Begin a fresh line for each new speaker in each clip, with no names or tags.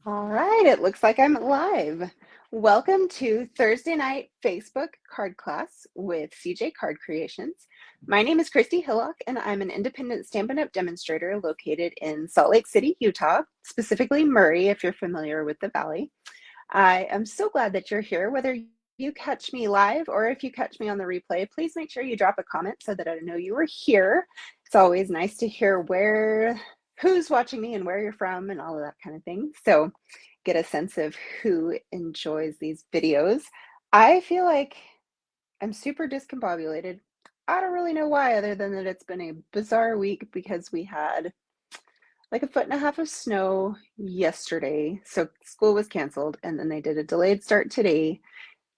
All right, it looks like I'm live. Welcome to Thursday night Facebook card class with CJ Card Creations. My name is Christy Hillock, and I'm an independent Stampin' Up! Demonstrator located in Salt Lake City, Utah, specifically Murray, if you're familiar with the Valley. I am so glad that you're here. Whether you catch me live or if you catch me on the replay, please make sure you drop a comment so that I know you are here. It's always nice to hear who's watching me and where you're from and all of that kind of thing. So get a sense of who enjoys these videos. I feel like I'm super discombobulated. I don't really know why, other than that it's been a bizarre week because we had like a foot and a half of snow yesterday. So school was canceled, and then they did a delayed start today.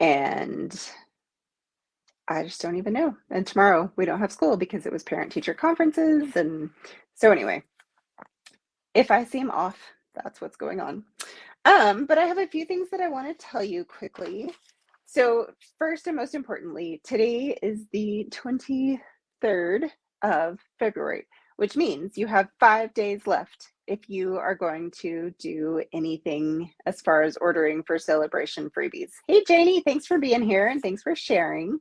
And I just don't even know. And tomorrow we don't have school because it was parent teacher conferences. And so, anyway, if I seem off, that's what's going on. But I have a few things that I want to tell you quickly. So, first and most importantly, today is the 23rd of February, which means you have 5 days left if you are going to do anything as far as ordering for celebration freebies. Hey, Janie, thanks for being here and thanks for sharing.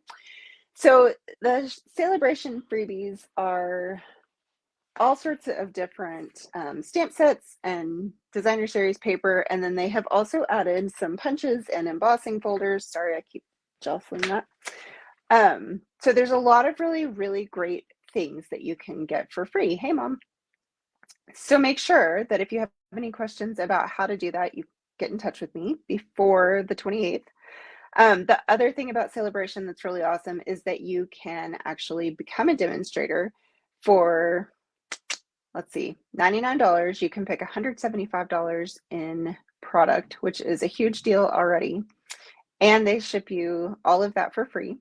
So, the celebration freebies are all sorts of different stamp sets and designer series paper, and then they have also added some punches and embossing folders. Sorry, I keep jostling that. So there's a lot of really, really great things that you can get for free. Hey, Mom. So make sure that if you have any questions about how to do that, you get in touch with me before the 28th. The other thing about Celebration that's really awesome is that you can actually become a demonstrator for, let's see, $99. You can pick $175 in product, which is a huge deal already. And they ship you all of that for free.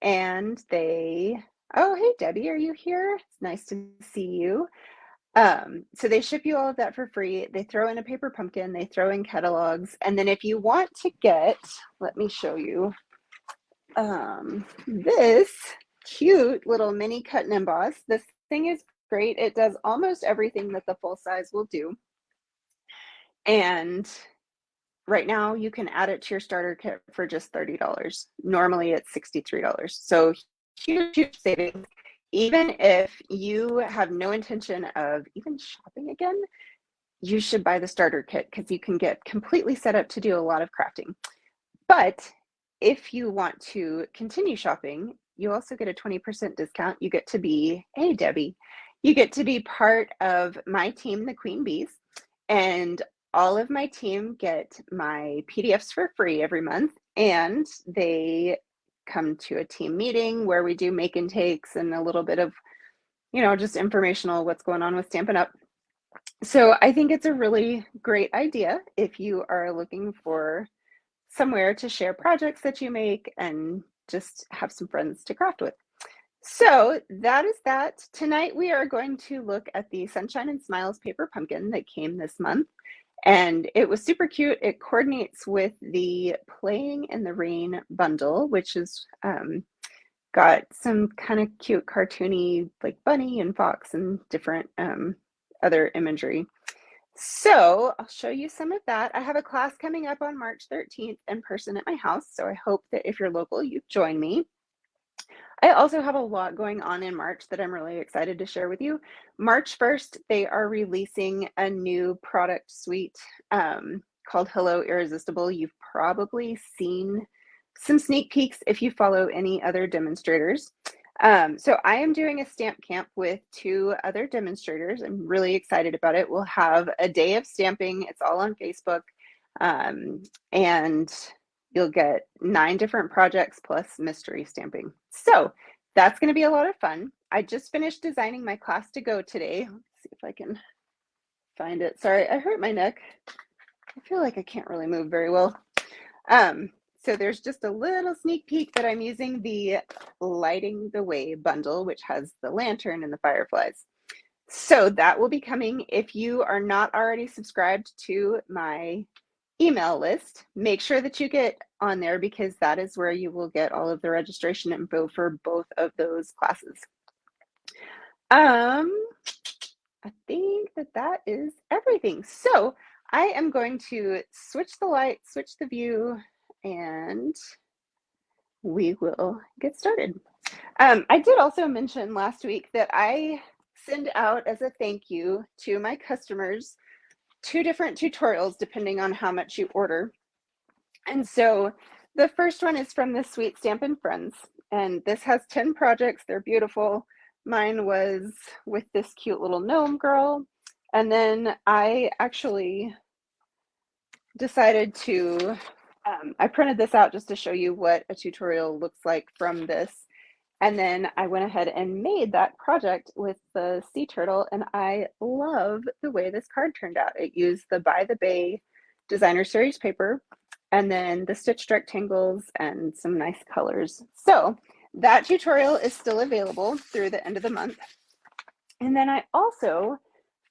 And oh, hey, Debbie, are you here? It's nice to see you. So they ship you all of that for free. They throw in a paper pumpkin, they throw in catalogs. And then if you want to get, let me show you this cute little mini cut and emboss. This thing is great. It does almost everything that the full size will do. And right now you can add it to your starter kit for just $30. Normally it's $63. So huge, huge savings. Even if you have no intention of even shopping again, you should buy the starter kit because you can get completely set up to do a lot of crafting. But if you want to continue shopping, you also get a 20% discount. You get to be, hey, Debbie, you get to be part of my team, the Queen Bees. And all of my team get my PDFs for free every month. And they come to a team meeting where we do make and takes and a little bit of, just informational what's going on with Stampin' Up. So I think it's a really great idea if you are looking for somewhere to share projects that you make and just have some friends to craft with. So that is that. Tonight we are going to look at the Sunshine and Smiles paper pumpkin that came this month. And it was super cute. It coordinates with the Playing in the Rain bundle, which is got some kind of cute cartoony like bunny and fox and different other imagery. So I'll show you some of that. I have a class coming up on March 13th in person at my house. So I hope that if you're local, you join me. I also have a lot going on in March that I'm really excited to share with you. March 1st, they are releasing a new product suite called Hello Irresistible. You've probably seen some sneak peeks if you follow any other demonstrators. So I am doing a stamp camp with 2 other demonstrators. I'm really excited about it. We'll have a day of stamping. It's all on Facebook. And you'll get 9 different projects plus mystery stamping. So that's going to be a lot of fun. I just finished designing my class to go today. Let's see if I can find it. Sorry, I hurt my neck. I feel like I can't really move very well. So there's just a little sneak peek that I'm using the Lighting the Way bundle, which has the lantern and the fireflies. So that will be coming. If you are not already subscribed to my email list, make sure that you get on there because that is where you will get all of the registration info for both of those classes. I think that is everything. So I am going to switch the light, switch the view, and we will get started. I did also mention last week that I send out as a thank you to my customers 2 different tutorials depending on how much you order. And so the first one is from the Sweet Stampin' Friends, and this has 10 projects. They're beautiful. Mine was with this cute little gnome girl. And then I actually decided to, I printed this out just to show you what a tutorial looks like from this. And then I went ahead and made that project with the sea turtle, and I love the way this card turned out. It used the By the Bay Designer Series paper, and then the stitched rectangles and some nice colors. So that tutorial is still available through the end of the month. And then I also,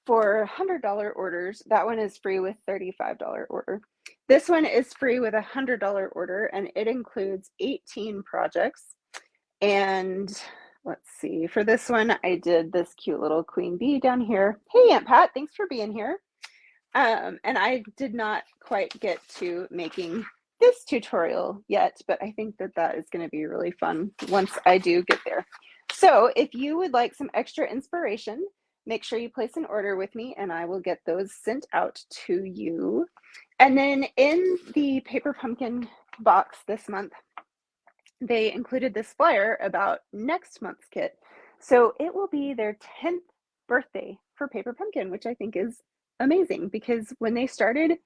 for $100 orders, that one is free with $35 order. This one is free with a $100 order, and it includes 18 projects. And let's see, for this one, I did this cute little queen bee down here. Hey, Aunt Pat, thanks for being here. And I did not quite get to making this tutorial yet, but I think that that is going to be really fun once I do get there. So if you would like some extra inspiration, make sure you place an order with me and I will get those sent out to you. And then in the Paper Pumpkin box this month, they included this flyer about next month's kit. So it will be their 10th birthday for Paper Pumpkin, which I think is amazing because when they started,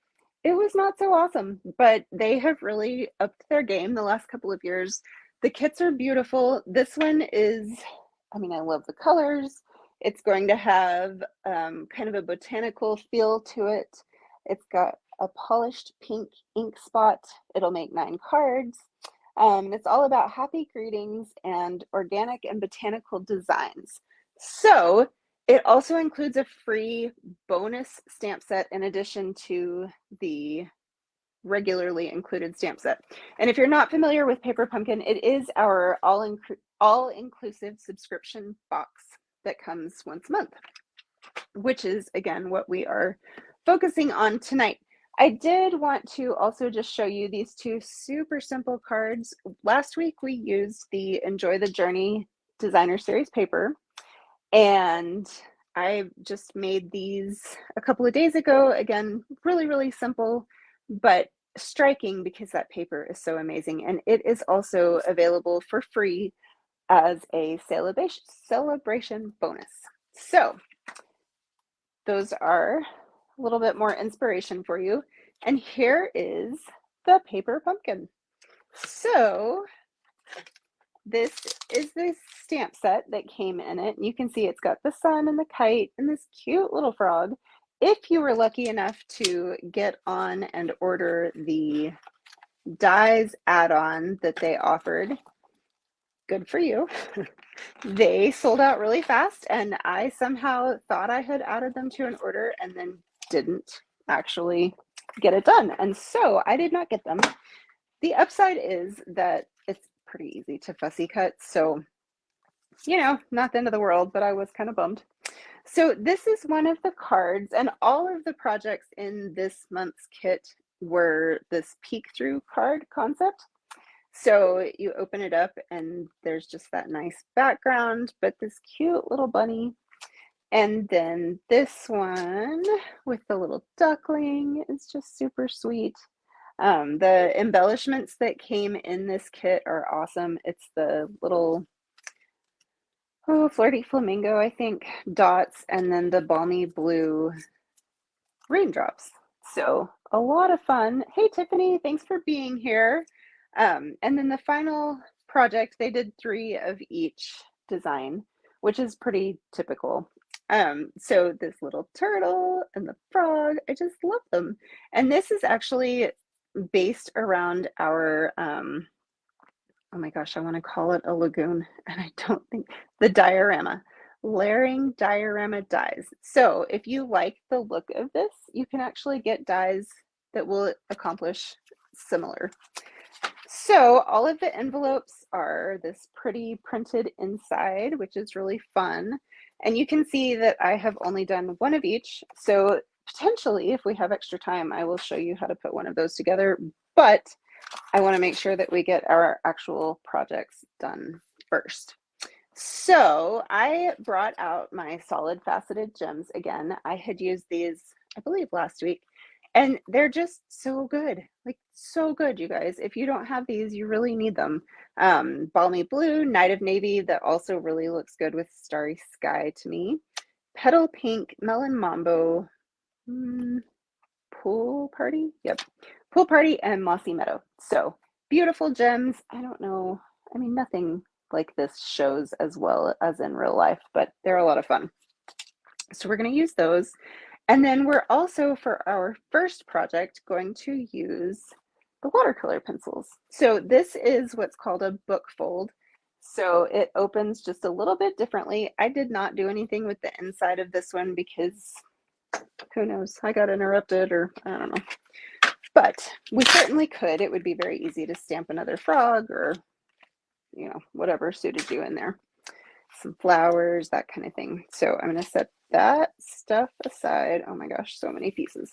it was not so awesome, but they have really upped their game the last couple of years. The kits are beautiful. This one is, I mean, I love the colors. It's going to have kind of a botanical feel to it. It's got a polished pink ink spot. It'll make 9 cards. It's all about happy greetings and organic and botanical designs. So it also includes a free bonus stamp set in addition to the regularly included stamp set. And if you're not familiar with Paper Pumpkin, it is our all-inclusive subscription box that comes once a month, which is, again, what we are focusing on tonight. I did want to also just show you these 2 super simple cards. Last week we used the Enjoy the Journey Designer Series paper, and I just made these a couple of days ago. Again, really, really simple, but striking because that paper is so amazing. And it is also available for free as a celebration bonus. So those are a little bit more inspiration for you. And here is the Paper Pumpkin. So this is the stamp set that came in it. You can see it's got the sun and the kite and this cute little frog. If you were lucky enough to get on and order the dies add-on that they offered, good for you. They sold out really fast, and I somehow thought I had added them to an order and then didn't actually get it done. And so I did not get them. The upside is that it's pretty easy to fussy cut. So, you know, not the end of the world, but I was kind of bummed. So this is one of the cards, and all of the projects in this month's kit were this peek through card concept. So you open it up and there's just that nice background, but this cute little bunny. And then this one with the little duckling is just super sweet. The embellishments that came in this kit are awesome. It's the little flirty flamingo, I think, dots, and then the balmy blue raindrops. So a lot of fun. Hey, Tiffany, thanks for being here. And then the final project, they did 3 of each design, which is pretty typical. So this little turtle and the frog, I just love them. And this is actually based around our, oh my gosh, I want to call it a lagoon, and I don't think, the diorama. Layering diorama dies. So if you like the look of this, you can actually get dies that will accomplish similar. So all of the envelopes are this pretty printed inside, which is really fun. And you can see that I have only done 1 of each. So potentially, if we have extra time, I will show you how to put one of those together, but I want to make sure that we get our actual projects done first. So I brought out my solid faceted gems again. I had used these, I believe, last week, and they're just so good, like so good, you guys. If you don't have these, you really need them. Balmy Blue, Night of Navy, that also really looks good with Starry Sky to me. Petal Pink, Melon Mambo, Pool Party, yep, Pool Party, and Mossy Meadow. So beautiful gems. I don't know, I mean, nothing like this shows as well as in real life, but they're a lot of fun. So we're going to use those. And then we're also, for our first project, going to use the watercolor pencils. So this is what's called a book fold. So it opens just a little bit differently. I did not do anything with the inside of this one because who knows, I got interrupted, or I don't know. But we certainly could. It would be very easy to stamp another frog or, you know, whatever suited you in there. Some flowers, that kind of thing. So I'm going to set that stuff aside. Oh my gosh, so many pieces.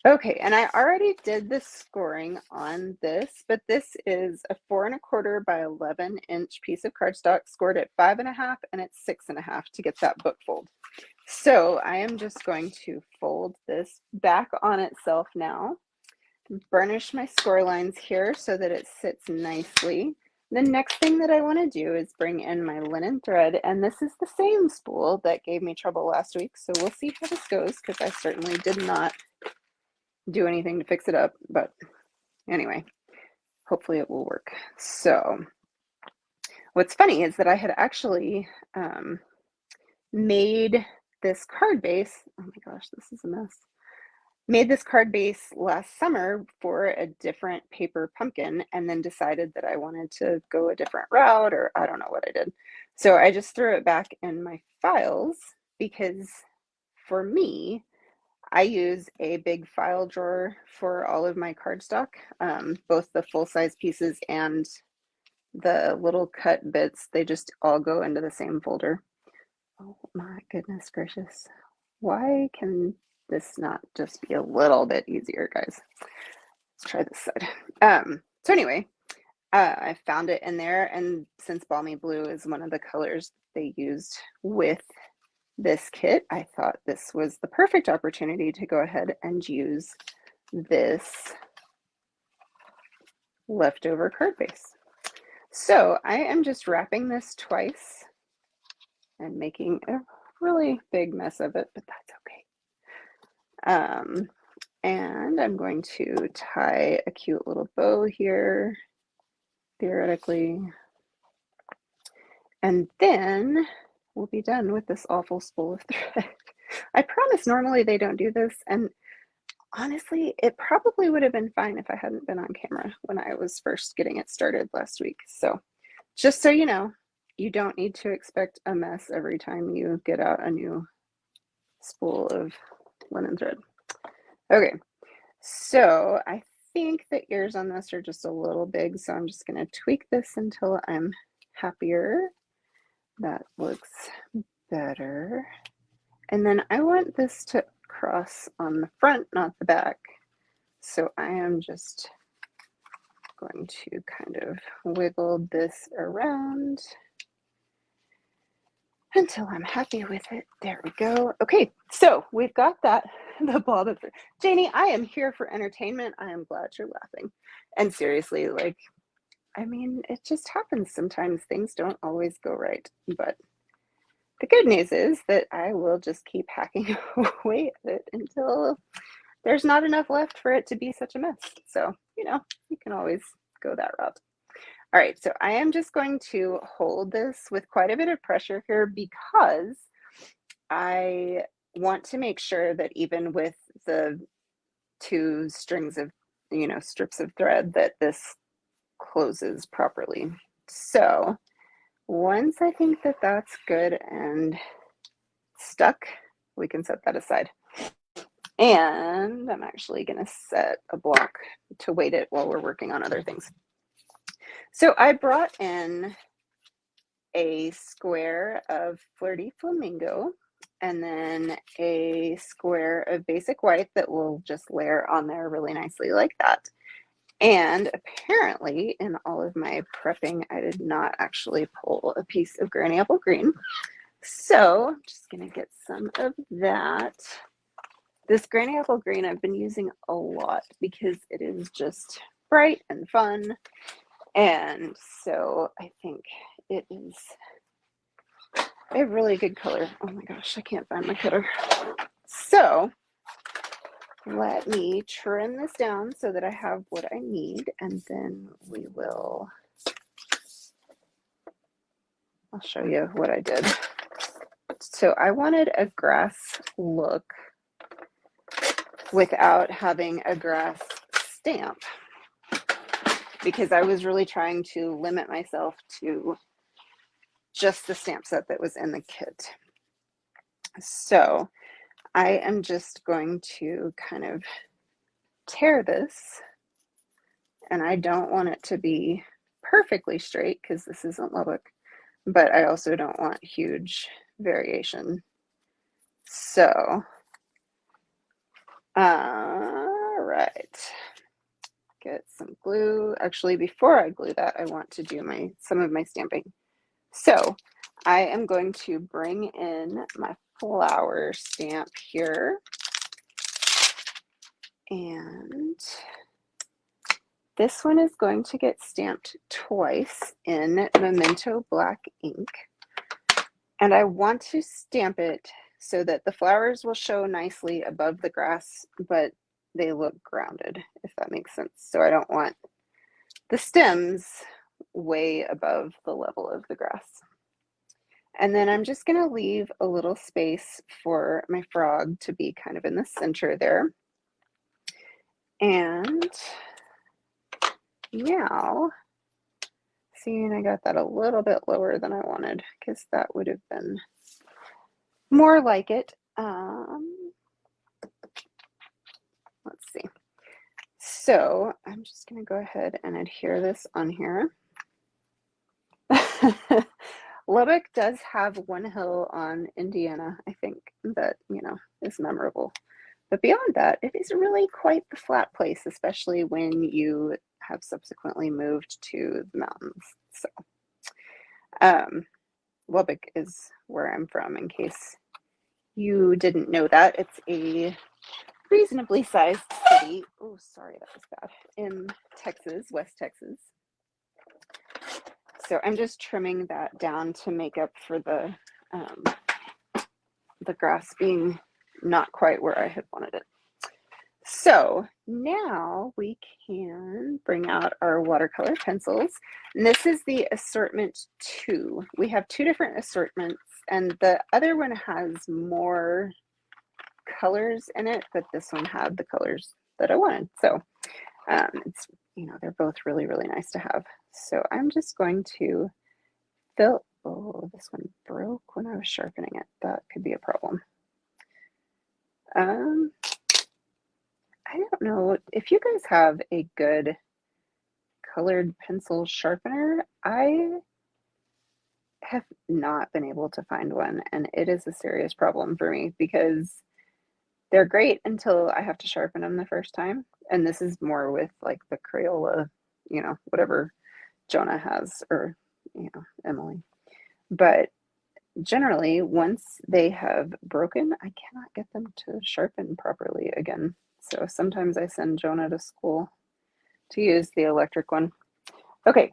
Okay, and I already did the scoring on this, but this is a 4¼ by 11-inch piece of cardstock scored at 5½, and it's 6½ to get that book fold. So I am just going to fold this back on itself now, burnish my score lines here so that it sits nicely. The next thing that I want to do is bring in my linen thread, and this is the same spool that gave me trouble last week, so we'll see how this goes, because I certainly did not do anything to fix it up, but anyway, hopefully it will work. So what's funny is that I had actually made this card base. Oh my gosh, this is a mess. Made this card base last summer for a different paper pumpkin, and then decided that I wanted to go a different route, or I don't know what I did. So I just threw it back in my files, because for me, I use a big file drawer for all of my cardstock, both the full-size pieces and the little cut bits. They just all go into the same folder. Oh my goodness gracious. Why can this not just be a little bit easier, guys? Let's try this side. So anyway, I found it in there, and since Balmy Blue is one of the colors they used with this kit, I thought this was the perfect opportunity to go ahead and use this leftover card base. So I am just wrapping this twice and making a really big mess of it, but that's okay. And I'm going to tie a cute little bow here, theoretically, and then we'll be done with this awful spool of thread. I promise normally they don't do this, and honestly, it probably would have been fine if I hadn't been on camera when I was first getting it started last week. So just so you know, you don't need to expect a mess every time you get out a new spool of linen thread. Okay, so I think the ears on this are just a little big, so I'm just going to tweak this until I'm happier. That looks better. And then I want this to cross on the front, not the back. So I am just going to kind of wiggle this around until I'm happy with it. There we go. Okay, so we've got that, the blob of Janie, I am here for entertainment. I am glad you're laughing. And seriously, like, I mean, it just happens sometimes. Things don't always go right. But the good news is that I will just keep hacking away at it until there's not enough left for it to be such a mess. So, you know, you can always go that route. All right, so I am just going to hold this with quite a bit of pressure here, because I want to make sure that even with the 2 strings of, you know, strips of thread, that this closes properly. So once I think that that's good and stuck, we can set that aside. And I'm actually going to set a block to weight it while we're working on other things. So I brought in a square of Flirty Flamingo, and then a square of basic white that will just layer on there really nicely like that. And apparently in all of my prepping, I did not actually pull a piece of Granny Apple Green. So I'm just gonna get some of that. This Granny Apple Green I've been using a lot because it is just bright and fun. And so I think it is a really good color. Oh my gosh, I can't find my cutter. So let me trim this down so that I have what I need, and then I'll show you what I did. So I wanted a grass look without having a grass stamp because I was really trying to limit myself to just the stamp set that was in the kit. So I am just going to kind of tear this, and I don't want it to be perfectly straight because this isn't Lubbock, but I also don't want huge variation. So, all right, get some glue. Actually, before I glue that, I want to do some of my stamping. So I am going to bring in my flower stamp here, and this one is going to get stamped twice in Memento black ink. And I want to stamp it so that the flowers will show nicely above the grass, but they look grounded, if that makes sense. So I don't want the stems way above the level of the grass. And then I'm just going to leave a little space for my frog to be kind of in the center there. And now, seeing I got that a little bit lower than I wanted because that would have been more like it. Let's see. So I'm just going to go ahead and adhere this on here. Lubbock does have one hill on Indiana, I think, that, is memorable. But beyond that, it is really quite the flat place, especially when you have subsequently moved to the mountains. So, Lubbock is where I'm from, in case you didn't know that. It's a reasonably sized city. Oh, sorry, that was bad. In Texas, West Texas. So I'm just trimming that down to make up for the grass being not quite where I had wanted it. So now we can bring out our watercolor pencils. And this is the assortment 2. We have 2 different assortments, and the other one has more colors in it, but this one had the colors that I wanted. So it's, they're both really, really nice to have. So I'm just going to fill, oh, this one broke when I was sharpening it. That could be a problem. I don't know if you guys have a good colored pencil sharpener. I have not been able to find one, and it is a serious problem for me because they're great until I have to sharpen them the first time. And this is more with like the Crayola, whatever Jonah has, or, Emily. But generally, once they have broken, I cannot get them to sharpen properly again. So sometimes I send Jonah to school to use the electric one. Okay,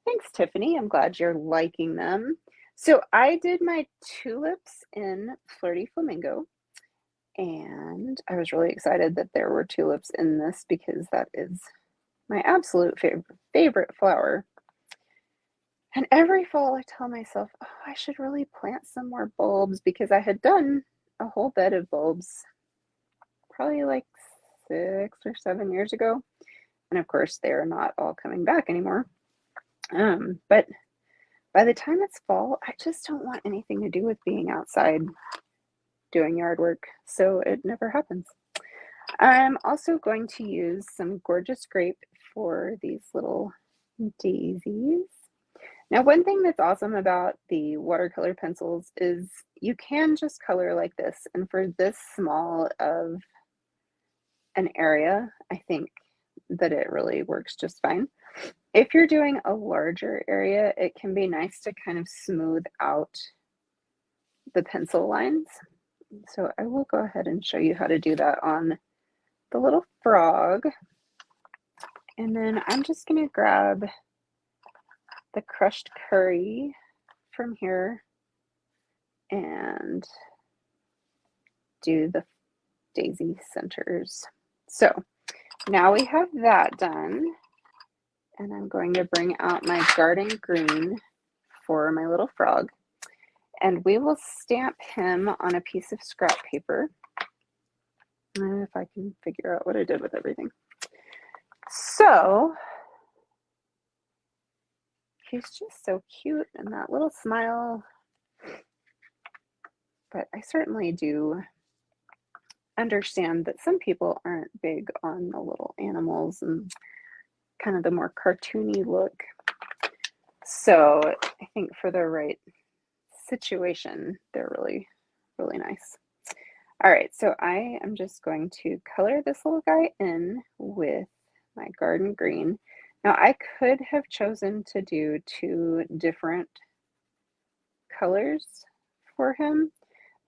thanks, Tiffany. I'm glad you're liking them. So I did my tulips in Flirty Flamingo, and I was really excited that there were tulips in this because that is my absolute favorite flower. And every fall I tell myself, oh, I should really plant some more bulbs because I had done a whole bed of bulbs probably like 6 or 7 years ago. And of course, they're not all coming back anymore. But by the time it's fall, I just don't want anything to do with being outside doing yard work. So it never happens. I'm also going to use some Gorgeous Grape for these little daisies. Now, one thing that's awesome about the watercolor pencils is you can just color like this. And for this small of an area, I think that it really works just fine. If you're doing a larger area, it can be nice to kind of smooth out the pencil lines. So I will go ahead and show you how to do that on the little frog. And then I'm just going to grab the crushed curry from here and do the daisy centers. So now we have that done, and I'm going to bring out my garden green for my little frog, and we will stamp him on a piece of scrap paper. If I can figure out what I did with everything. So he's just so cute, and that little smile. But I certainly do understand that some people aren't big on the little animals and kind of the more cartoony look. So I think for the right situation, they're really, really nice. All right, so I am just going to color this little guy in with my garden green. Now I could have chosen to do 2 different colors for him,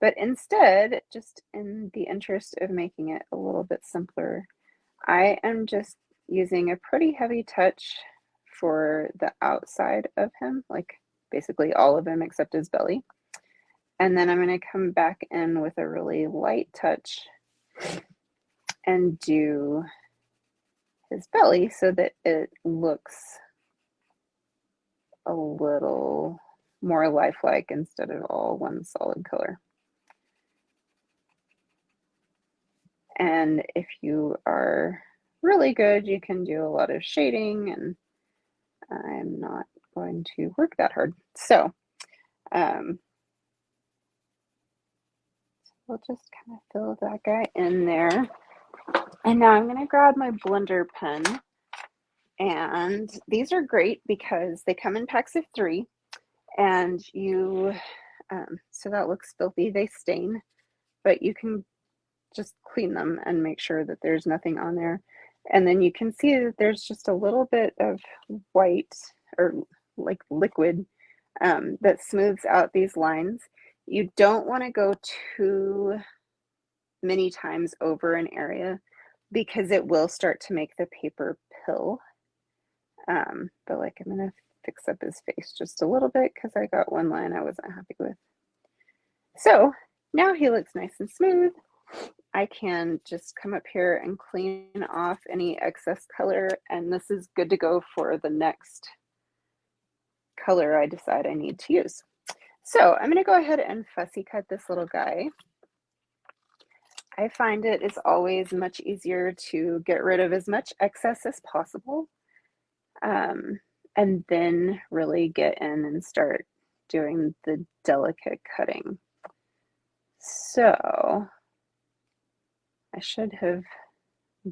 but instead, just in the interest of making it a little bit simpler, I am just using a pretty heavy touch for the outside of him, like basically all of him except his belly. And then I'm going to come back in with a really light touch and do his belly so that it looks a little more lifelike instead of all one solid color. And if you are really good, you can do a lot of shading, and I'm not going to work that hard. So we'll just kind of fill that guy in there. And now I'm going to grab my blender pen. And these are great because they come in packs of 3. And you, so that looks filthy, they stain, but you can just clean them and make sure that there's nothing on there. And then you can see that there's just a little bit of white or like liquid that smooths out these lines. You don't want to go too many times over an area because it will start to make the paper pill. But like I'm going to fix up his face just a little bit because I got one line I wasn't happy with. So now he looks nice and smooth. I can just come up here and clean off any excess color, and this is good to go for the next color I decide I need to use. So I'm going to go ahead and fussy cut this little guy. I find it is always much easier to get rid of as much excess as possible, and then really get in and start doing the delicate cutting. So I should have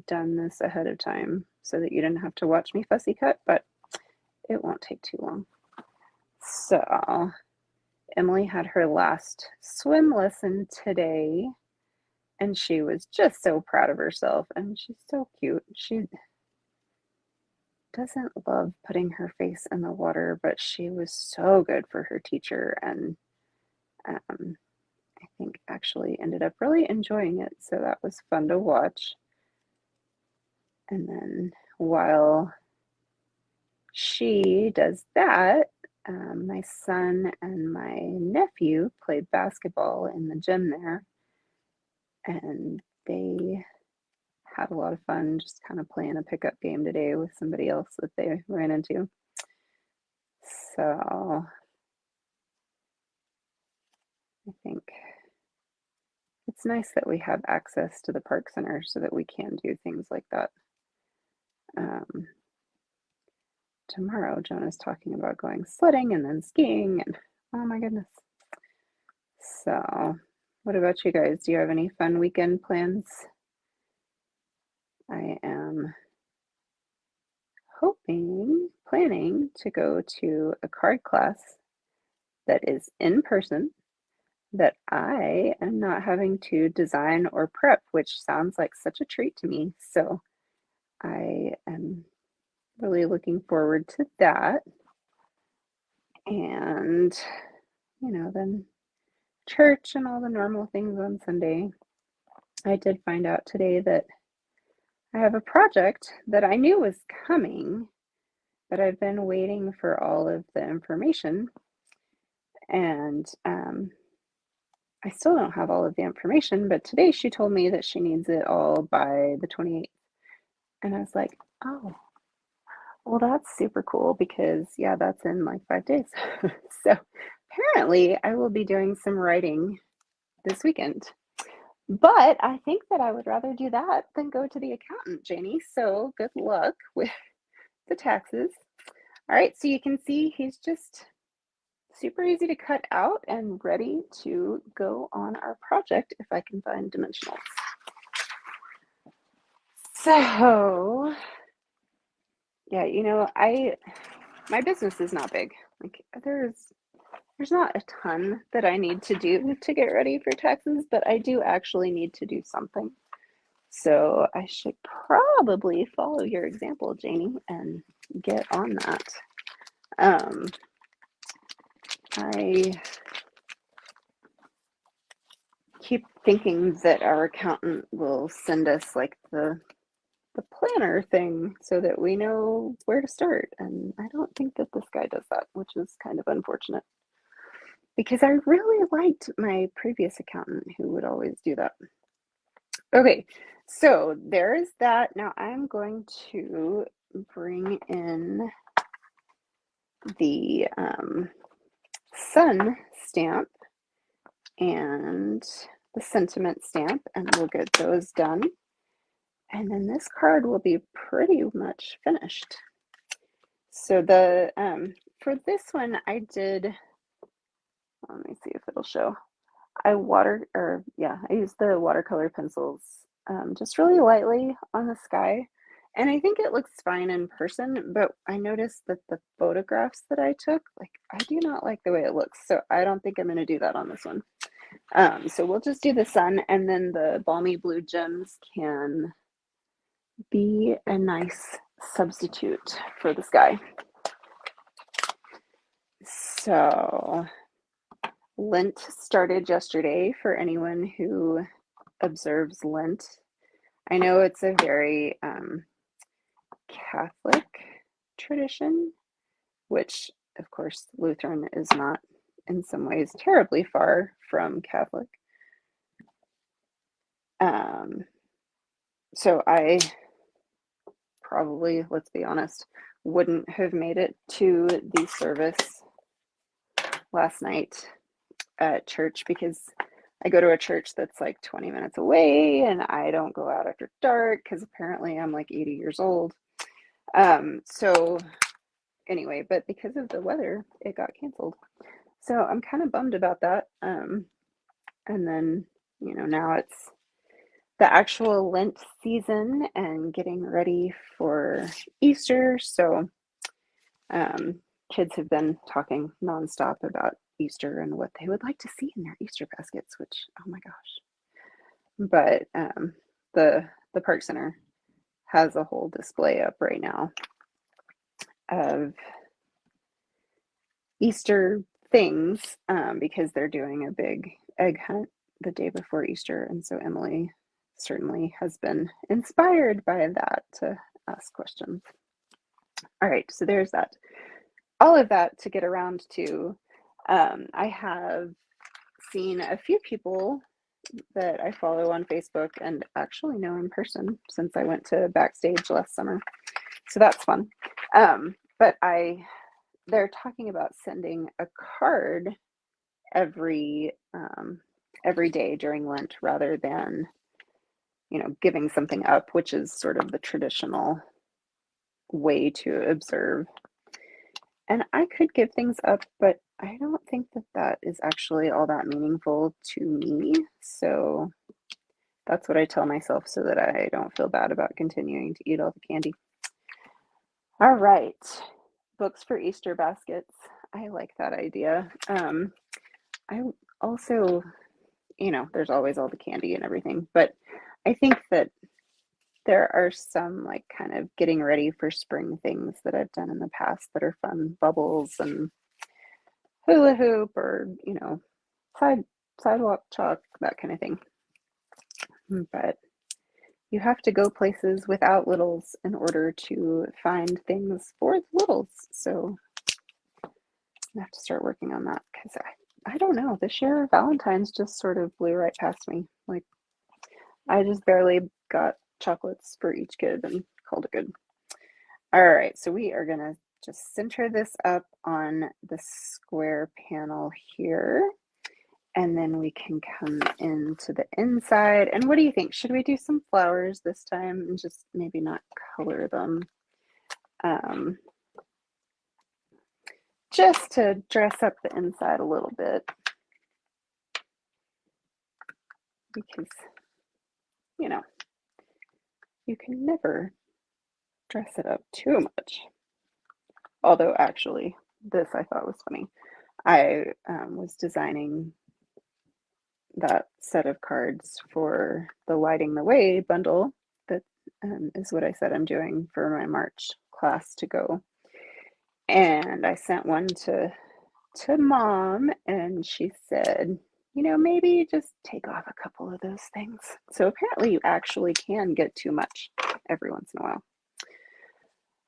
done this ahead of time so that you didn't have to watch me fussy cut, but it won't take too long. So Emily had her last swim lesson today, and she was just so proud of herself, and she's so cute. She doesn't love putting her face in the water, but she was so good for her teacher, and I think actually ended up really enjoying it, so that was fun to watch. And then while she does that, my son and my nephew played basketball in the gym there, and they had a lot of fun just kind of playing a pickup game today with somebody else that they ran into. So I think it's nice that we have access to the park center so that we can do things like that. Tomorrow, Jonah's talking about going sledding and then skiing, and oh my goodness. So, what about you guys? Do you have any fun weekend plans? I am hoping planning to go to a card class that is in person that I am not having to design or prep, which sounds like such a treat to me. So I am really looking forward to that. And, then church and all the normal things on Sunday. I did find out today that I have a project that I knew was coming, but I've been waiting for all of the information. And I still don't have all of the information, but today she told me that she needs it all by the 28th. And I was like, oh, well, that's super cool because, yeah, that's in like 5 days. So apparently I will be doing some writing this weekend. But I think that I would rather do that than go to the accountant, Janie. So good luck with the taxes. All right, so you can see he's just super easy to cut out and ready to go on our project if I can find dimensionals. So, yeah, my business is not big. Like there's not a ton that I need to do to get ready for taxes, but I do actually need to do something. So I should probably follow your example, Janie, and get on that. I keep thinking that our accountant will send us like the planner thing so that we know where to start. And I don't think that this guy does that, which is kind of unfortunate because I really liked my previous accountant who would always do that. Okay, so there's that. Now I'm going to bring in the sun stamp and the sentiment stamp, and we'll get those done. And then this card will be pretty much finished. So the for this one I did, let me see if it'll show. I used the watercolor pencils just really lightly on the sky. And I think it looks fine in person, but I noticed that the photographs that I took, like I do not like the way it looks. So I don't think I'm going to do that on this one. So we'll just do the sun, and then the balmy blue gems can be a nice substitute for the sky. So Lent started yesterday for anyone who observes Lent. I know it's a very Catholic tradition, which of course Lutheran is not in some ways terribly far from Catholic. So I probably, let's be honest, wouldn't have made it to the service last night at church because I go to a church that's like 20 minutes away and I don't go out after dark because apparently I'm like 80 years old. So anyway, but because of the weather, it got canceled. So I'm kind of bummed about that. And then, now it's the actual Lent season and getting ready for Easter. So kids have been talking nonstop about Easter and what they would like to see in their Easter baskets, which, oh my gosh. But the Park Center has a whole display up right now of Easter things because they're doing a big egg hunt the day before Easter. And so Emily certainly has been inspired by that to ask questions. All right, so there's that. All of that to get around to. I have seen a few people that I follow on Facebook and actually know in person since I went to Backstage last summer. So that's fun. But they're talking about sending a card every day during Lent rather than, giving something up, which is sort of the traditional way to observe. And I could give things up, but I don't think that that is actually all that meaningful to me. So that's what I tell myself so that I don't feel bad about continuing to eat all the candy. All right. books for Easter baskets. I like that idea. I also, there's always all the candy and everything, but I think that there are some like kind of getting ready for spring things that I've done in the past that are fun, bubbles and hula hoop or, sidewalk chalk, that kind of thing. But you have to go places without littles in order to find things for littles. So I have to start working on that because I don't know. This year, Valentine's just sort of blew right past me. Like, I just barely got chocolates for each kid and called it good. All right, so we are going to just center this up on the square panel here. And then we can come into the inside. And what do you think? Should we do some flowers this time and just maybe not color them? Just to dress up the inside a little bit. Because, you can never dress it up too much. Although actually, this I thought was funny. I was designing that set of cards for the Lighting the Way bundle. That is what I said I'm doing for my March class to go. And I sent one to Mom, and she said, maybe just take off a couple of those things. So apparently you actually can get too much every once in a while.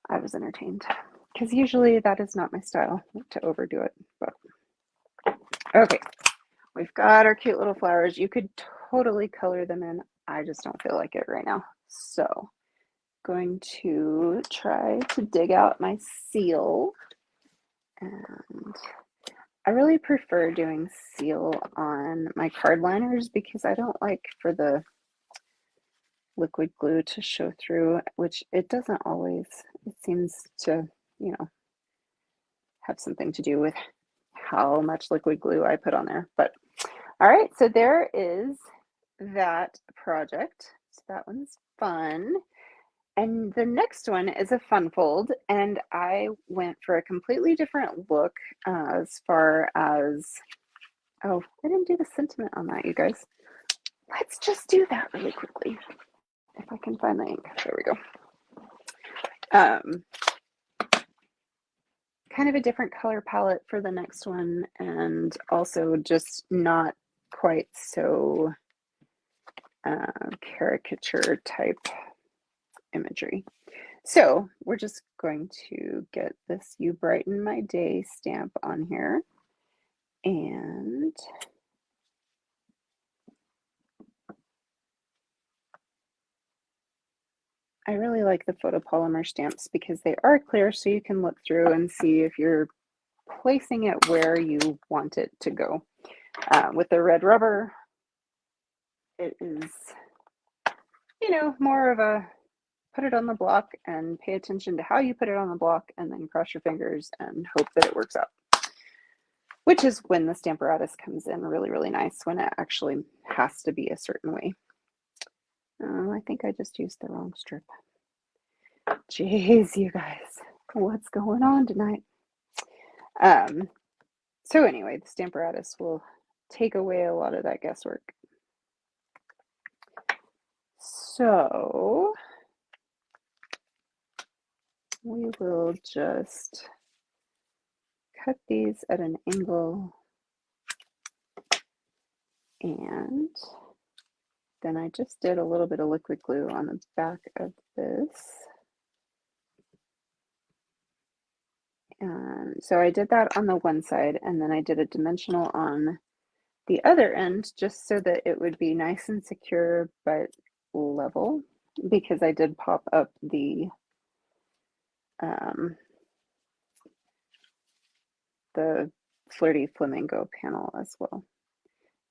I was entertained because usually that is not my style, to overdo it. But okay, we've got our cute little flowers. You could totally color them in. I just don't feel like it right now. So going to try to dig out my seal, and I really prefer doing seal on my card liners because I don't like for the liquid glue to show through, which it doesn't always. It seems to, have something to do with how much liquid glue I put on there. But all right, so there is that project. So that one's fun. And the next one is a fun fold, and I went for a completely different look as far as, oh, I didn't do the sentiment on that, you guys. Let's just do that really quickly. If I can find the ink, there we go. Kind of a different color palette for the next one, and also just not quite so caricature type imagery. So we're just going to get this You Brighten My Day stamp on here. And I really like the photopolymer stamps because they are clear, so you can look through and see if you're placing it where you want it to go. With the red rubber, it is, more of a put it on the block and pay attention to how you put it on the block and then cross your fingers and hope that it works out. Which is when the Stamparatus comes in really, really nice, when it actually has to be a certain way. I think I just used the wrong strip. Jeez, you guys, what's going on tonight? So anyway, the Stamparatus will take away a lot of that guesswork. So we will just cut these at an angle, and then I just did a little bit of liquid glue on the back of this. And so I did that on the one side, and then I did a dimensional on the other end just so that it would be nice and secure but level, because I did pop up the Flirty Flamingo panel as well.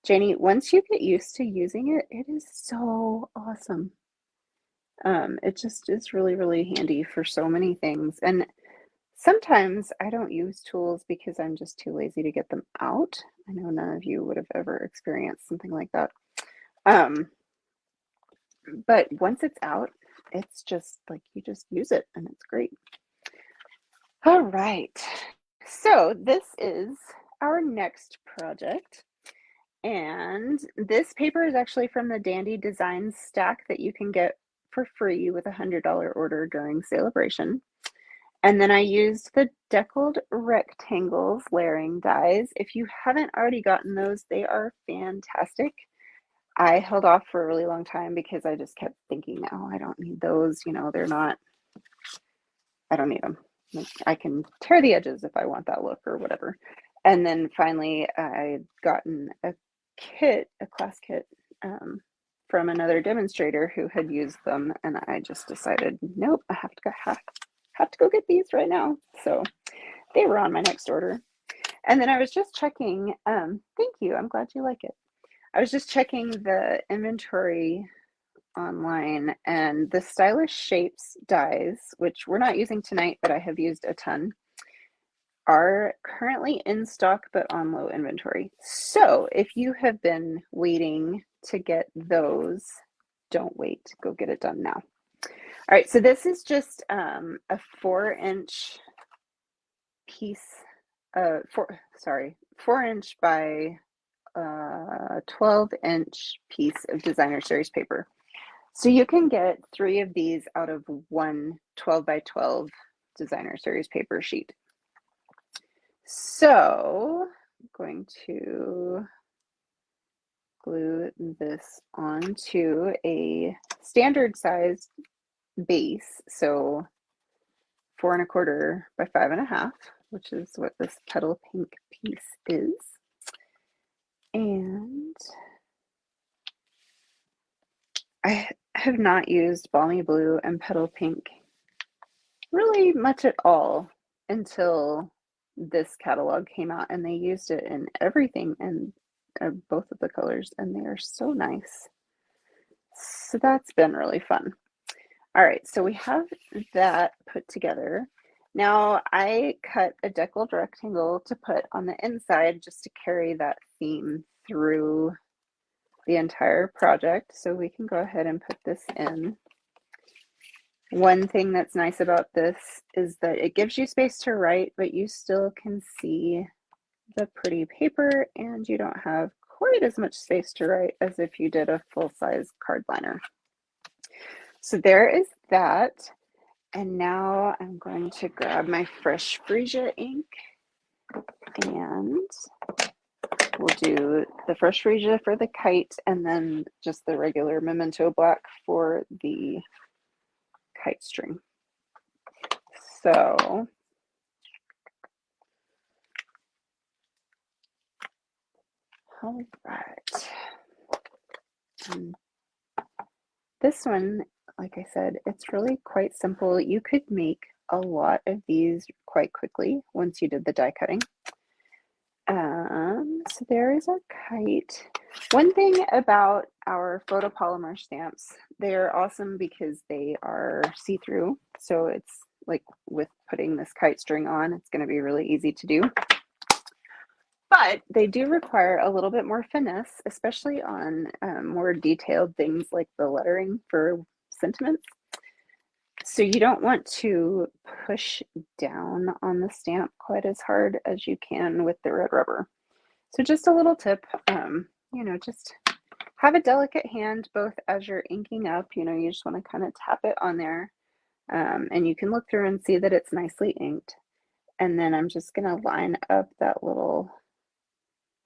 Janie, once you get used to using it, it is so awesome. It just is really, really handy for so many things. And sometimes I don't use tools because I'm just too lazy to get them out. I know none of you would have ever experienced something like that. But once it's out, it's just like you just use it and it's great. All right. So this is our next project. And this paper is actually from the Dandy Designs stack that you can get for free with a $100 order during Celebration. And then I used the Deckled Rectangles layering dies. If you haven't already gotten those, they are fantastic. I held off for a really long time because I just kept thinking, no, I don't need those. You know, they're not, I don't need them. Like, I can tear the edges if I want that look or whatever. And then finally, I'd gotten a kit, a class kit, from another demonstrator who had used them, and I just decided, nope, I have to go get these right now. So they were on my next order. And then I was just checking. Thank you. I'm glad you like it. I was just checking the inventory online, and the Stylish Shapes dies, which we're not using tonight, but I have used a ton, are currently in stock but on low inventory. So if you have been waiting to get those, don't wait. Go get it done now. All right, so this is just a 4-inch piece, 4-inch by 12-inch piece of designer series paper. So you can get 3 of these out of one 12 by 12 designer series paper sheet. So I'm going to glue this onto a standard sized base. So 4¼ by 5½, which is what this petal pink piece is. And I have not used Balmy Blue and Petal Pink really much at all until this catalog came out, and they used it in everything and both of the colors, and they are so nice. So that's been really fun. All right, so we have that put together. Now I cut a deckled rectangle to put on the inside just to carry that theme through the entire project. So we can go ahead and put this in. One thing that's nice about this is that it gives you space to write, but you still can see the pretty paper, and you don't have quite as much space to write as if you did a full-size card liner. So there is that. And now I'm going to grab my fresh Freesia ink, and we'll do the fresh Freesia for the kite and then just the regular Memento Black for the kite string. So all right. This one, like I said, it's really quite simple. You could make a lot of these quite quickly once you did the die cutting. So there is our kite. One thing about our photopolymer stamps, they're awesome because they are see-through. So it's like with putting this kite string on, it's going to be really easy to do. But they do require a little bit more finesse, especially on more detailed things like the lettering for sentiments. So you don't want to push down on the stamp quite as hard as you can with the red rubber. So just a little tip, you know, just have a delicate hand both as you're inking up. You know, you just want to kind of tap it on there, and you can look through and see that it's nicely inked. And then I'm just going to line up that little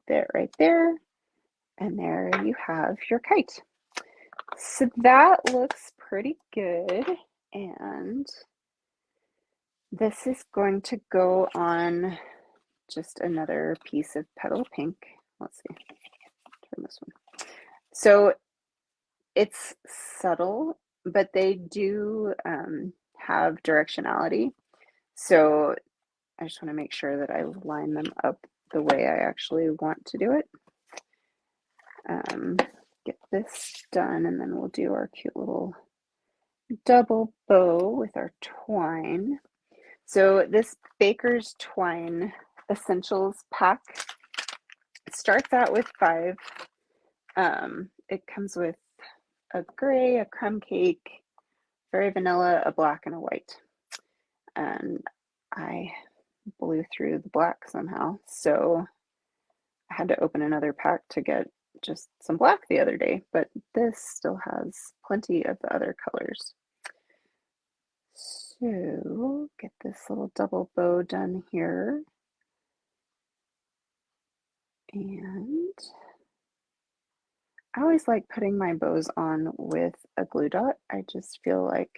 bit right there, and there you have your kite. So that looks pretty good, and this is going to go on just another piece of petal pink. Let's see, turn this one. So it's subtle, but they do have directionality. So I just want to make sure that I line them up the way I actually want to do it. Get this done, and then we'll do our cute little double bow with our twine. So this Baker's Twine Essentials pack starts out with 5. It comes with a gray, a crumb cake, very vanilla, a black, and a white. And I blew through the black somehow. So I had to open another pack to get just some black the other day, but this still has plenty of the other colors. So get this little double bow done here. And I always like putting my bows on with a glue dot. I just feel like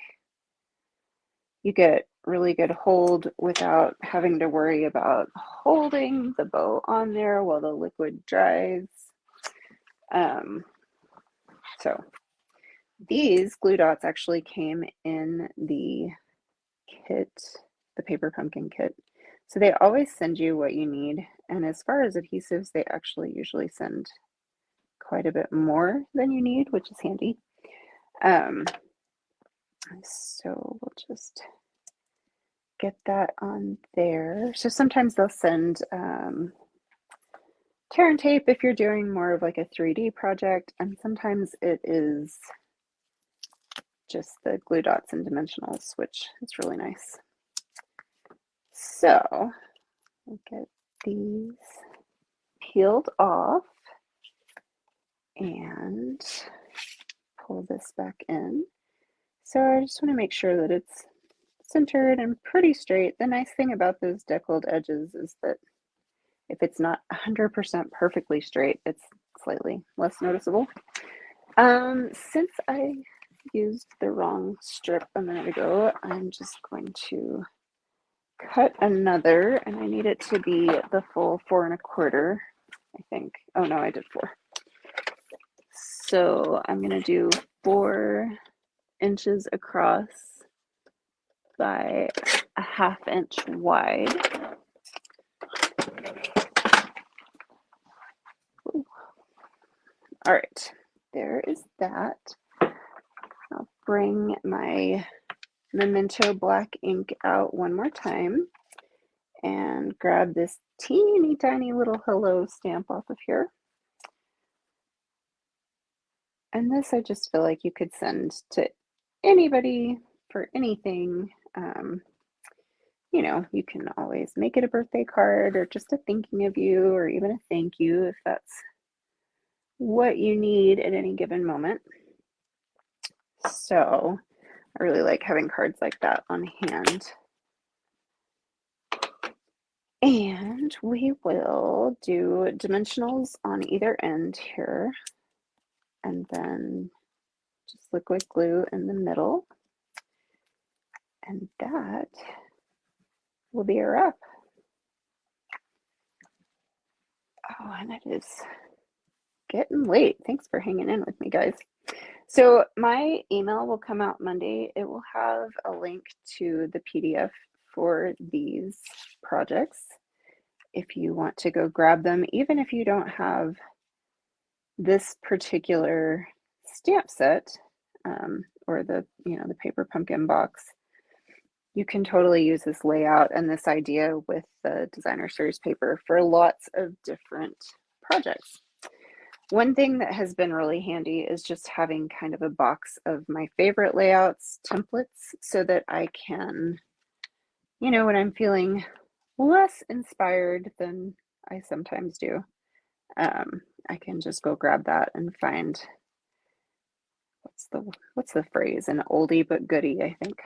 you get really good hold without having to worry about holding the bow on there while the liquid dries. So these glue dots actually came in the kit, the paper pumpkin kit. So they always send you what you need. And as far as adhesives, they actually usually send quite a bit more than you need, which is handy. So we'll just get that on there. So sometimes they'll send tear and tape if you're doing more of like a 3D project, and sometimes it is just the glue dots and dimensionals, which is really nice. So we'll get these peeled off and pull this back in. So I just want to make sure that it's centered and pretty straight. The nice thing about those deckled edges is that if it's not 100% perfectly straight, it's slightly less noticeable. Since I used the wrong strip a minute ago, I'm just going to cut another, and I need it to be the full 4 1/4, I think. Oh no, I did 4. So I'm going to do 4 inches across by a 1/2 inch wide. Ooh. All right, there is that. I'll bring my Memento black ink out one more time and grab this teeny tiny little hello stamp off of here. And this I just feel like you could send to anybody for anything. You know, you can always make it a birthday card or just a thinking of you or even a thank you if that's what you need at any given moment. So I really like having cards like that on hand. And we will do dimensionals on either end here, and then just liquid glue in the middle. And that will be a wrap. Oh, and it is getting late. Thanks for hanging in with me, guys. So my email will come out Monday. It will have a link to the PDF for these projects if you want to go grab them, even if you don't have this particular stamp set or the paper pumpkin box. You can totally use this layout and this idea with the designer series paper for lots of different projects. One thing that has been really handy is just having kind of a box of my favorite layouts, templates, so that I can, when I'm feeling less inspired than I sometimes do, I can just go grab that and find what's the phrase? An oldie but goodie, I think.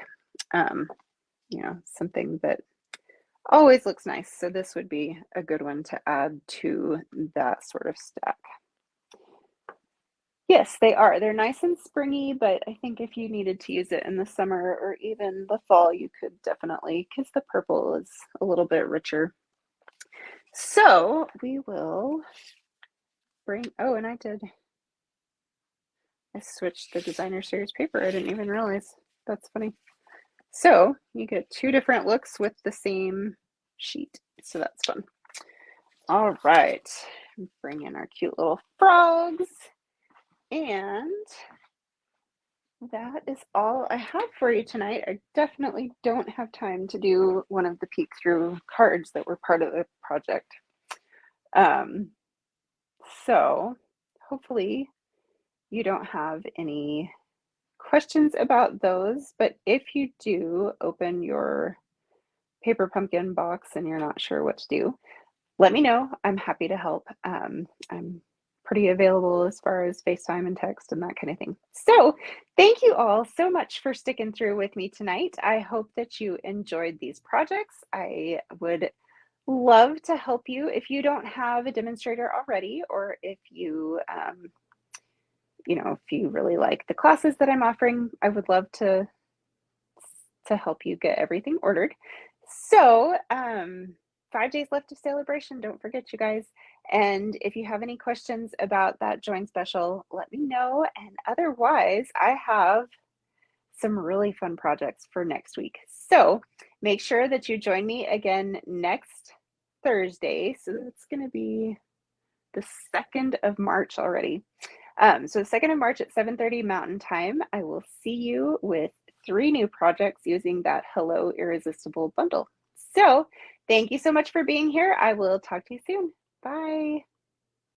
Something that always looks nice. So this would be a good one to add to that sort of stack. Yes, they are. They're nice and springy, but I think if you needed to use it in the summer or even the fall, you could definitely, because the purple is a little bit richer. So we will and I switched the designer series paper. I didn't even realize. That's funny. So you get 2 different looks with the same sheet. So that's fun. All right, bring in our cute little frogs. And that is all I have for you tonight. I definitely don't have time to do one of the peek through cards that were part of the project. So hopefully you don't have any questions about those, but if you do open your paper pumpkin box and you're not sure what to do, let me know. I'm happy to help. I'm pretty available as far as FaceTime and text and that kind of thing. So thank you all so much for sticking through with me tonight. I hope that you enjoyed these projects. I would love to help you if you don't have a demonstrator already, or if you, if you really like the classes that I'm offering, I would love to help you get everything ordered. So 5 days left of celebration. Don't forget, you guys. And if you have any questions about that join special, let me know. And otherwise, I have some really fun projects for next week. So make sure that you join me again next Thursday. So that's going to be the 2nd of March already. So the 2nd of March at 7:30 Mountain Time, I will see you with 3 new projects using that Hello Irresistible bundle. So thank you so much for being here. I will talk to you soon. Bye.